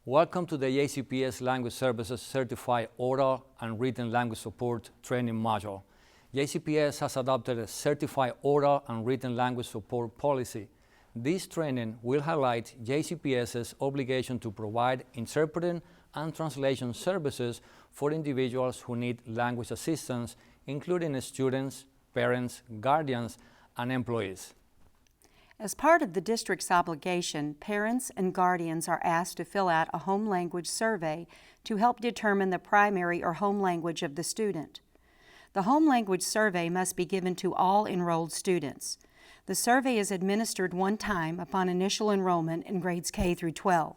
Welcome to the JCPS Language Services Certified Oral and Written Language Support Training Module. JCPS has adopted a Certified Oral and Written Language Support policy. This training will highlight JCPS's obligation to provide interpreting and translation services for individuals who need language assistance, including students, parents, guardians, and employees. As part of the district's obligation, parents and guardians are asked to fill out a home language survey to help determine the primary or home language of the student. The home language survey must be given to all enrolled students. The survey is administered one time upon initial enrollment in grades K through 12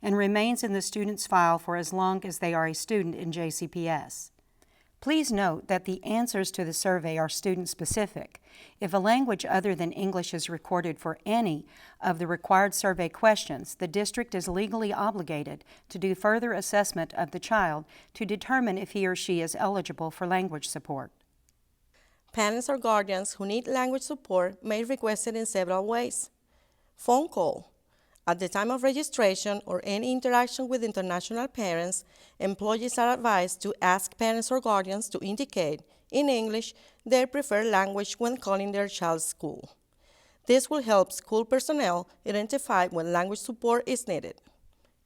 and remains in the student's file for as long as they are a student in JCPS. Please note that the answers to the survey are student-specific. If a language other than English is recorded for any of the required survey questions, the district is legally obligated to do further assessment of the child to determine if he or she is eligible for language support. Parents or guardians who need language support may request it in several ways. Phone call. At the time of registration or any interaction with international parents, employees are advised to ask parents or guardians to indicate, in English, their preferred language when calling their child's school. This will help school personnel identify when language support is needed.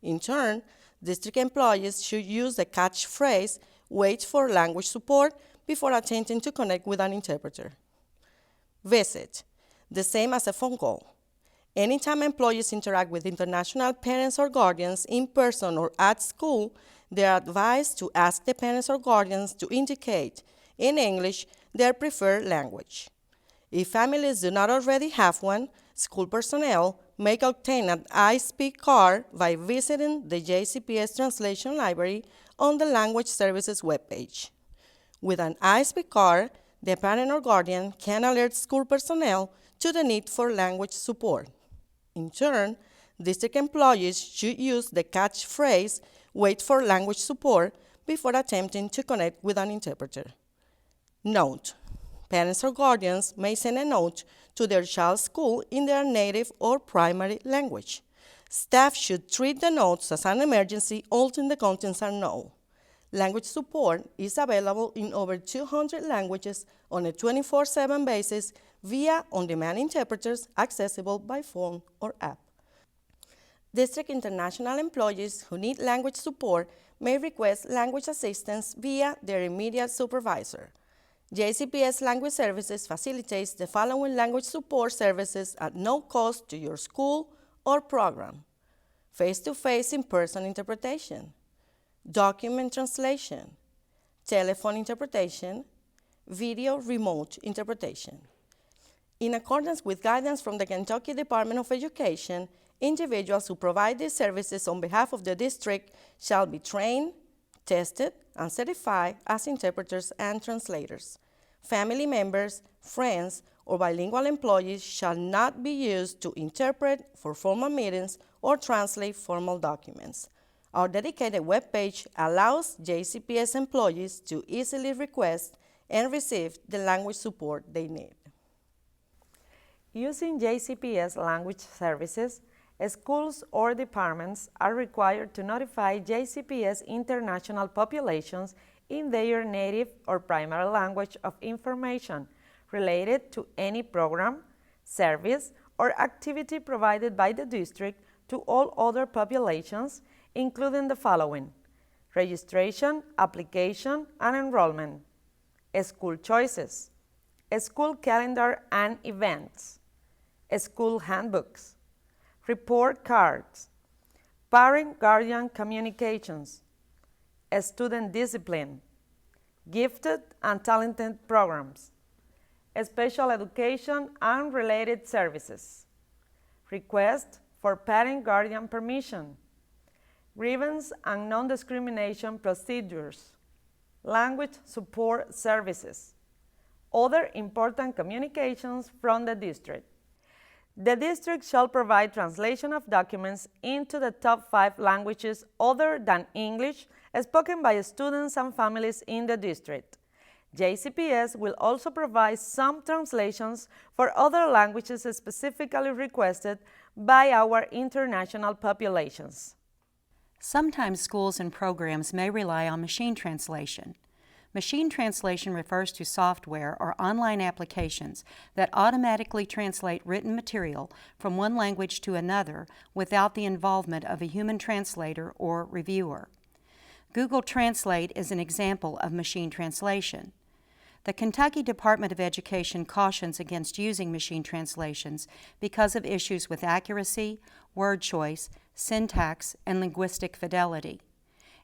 In turn, district employees should use the catchphrase, "Wait for language support," before attempting to connect with an interpreter. Visit. The same as a phone call. Anytime employees interact with international parents or guardians in person or at school, they are advised to ask the parents or guardians to indicate, in English, their preferred language. If families do not already have one, school personnel may obtain an I-Speak card by visiting the JCPS Translation Library on the Language Services webpage. With an I-Speak card, the parent or guardian can alert school personnel to the need for language support. In turn, district employees should use the catchphrase, "Wait for language support," before attempting to connect with an interpreter. Note: parents or guardians may send a note to their child's school in their native or primary language. Staff should treat the notes as an emergency until the contents are known. Language support is available in over 200 languages on a 24/7 basis via on-demand interpreters accessible by phone or app. District international employees who need language support may request language assistance via their immediate supervisor. JCPS Language Services facilitates the following language support services at no cost to your school or program: face-to-face in-person interpretation, document translation, telephone interpretation, video remote interpretation. In accordance with guidance from the Kentucky Department of Education, individuals who provide these services on behalf of the district shall be trained, tested, and certified as interpreters and translators. Family members, friends, or bilingual employees shall not be used to interpret for formal meetings or translate formal documents. Our dedicated webpage allows JCPS employees to easily request and receive the language support they need. Using JCPS language services, schools or departments are required to notify JCPS international populations in their native or primary language of information related to any program, service, or activity provided by the district to all other populations, including the following: registration, application, and enrollment, school choices, school calendar and events, school handbooks, report cards, parent-guardian communications, student discipline, gifted and talented programs, special education and related services, request for parent-guardian permission, grievance and non-discrimination procedures, language support services, other important communications from the district. The district shall provide translation of documents into the top 5 languages other than English spoken by students and families in the district. JCPS will also provide some translations for other languages specifically requested by our international populations. Sometimes schools and programs may rely on machine translation. Machine translation refers to software or online applications that automatically translate written material from one language to another without the involvement of a human translator or reviewer. Google Translate is an example of machine translation. The Kentucky Department of Education cautions against using machine translations because of issues with accuracy, word choice, syntax, and linguistic fidelity.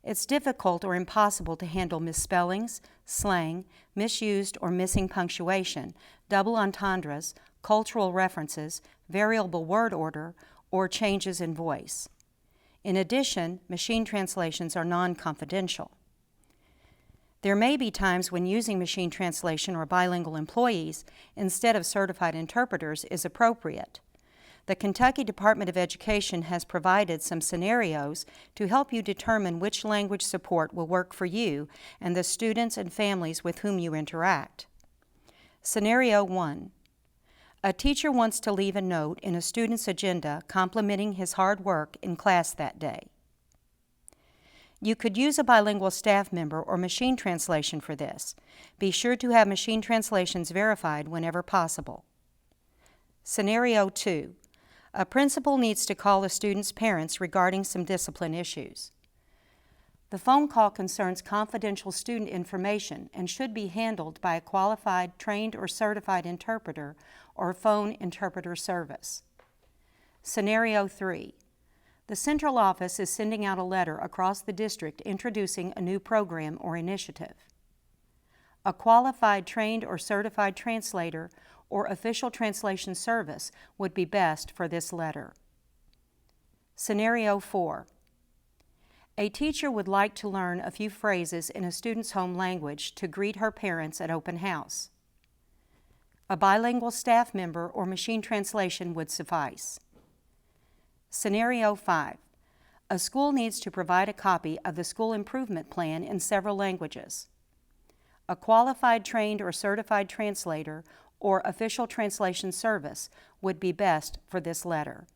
It's difficult or impossible to handle misspellings, slang, misused or missing punctuation, double entendres, cultural references, variable word order, or changes in voice. In addition, machine translations are non-confidential. There may be times when using machine translation or bilingual employees instead of certified interpreters is appropriate. The Kentucky Department of Education has provided some scenarios to help you determine which language support will work for you and the students and families with whom you interact. Scenario 1. A teacher wants to leave a note in a student's agenda complimenting his hard work in class that day. You could use a bilingual staff member or machine translation for this. Be sure to have machine translations verified whenever possible. Scenario 2. A principal needs to call a student's parents regarding some discipline issues. The phone call concerns confidential student information and should be handled by a qualified, trained, or certified interpreter or phone interpreter service. Scenario 3. The central office is sending out a letter across the district introducing a new program or initiative. A qualified, trained, or certified translator or official translation service would be best for this letter. Scenario 4. A teacher would like to learn a few phrases in a student's home language to greet her parents at open house. A bilingual staff member or machine translation would suffice. Scenario 5. A school needs to provide a copy of the school improvement plan in several languages. A qualified, trained, or certified translator or official translation service would be best for this letter.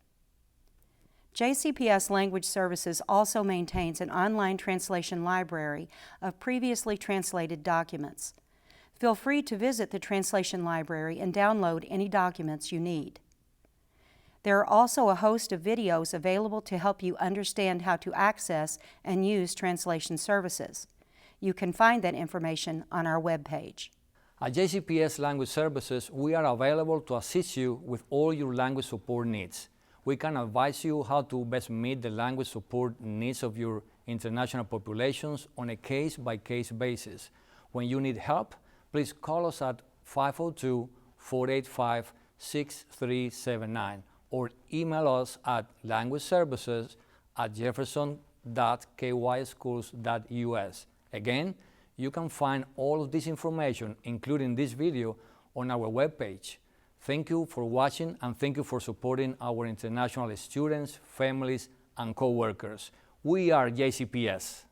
JCPS Language Services also maintains an online translation library of previously translated documents. Feel free to visit the translation library and download any documents you need. There are also a host of videos available to help you understand how to access and use translation services. You can find that information on our webpage. At JCPS Language Services, we are available to assist you with all your language support needs. We can advise you how to best meet the language support needs of your international populations on a case-by-case basis. When you need help, please call us at 502-485-6379 or email us at languageservices@jefferson.kyschools.us. Again, you can find all of this information, including this video, on our webpage. Thank you for watching and thank you for supporting our international students, families, and co-workers. We are JCPS.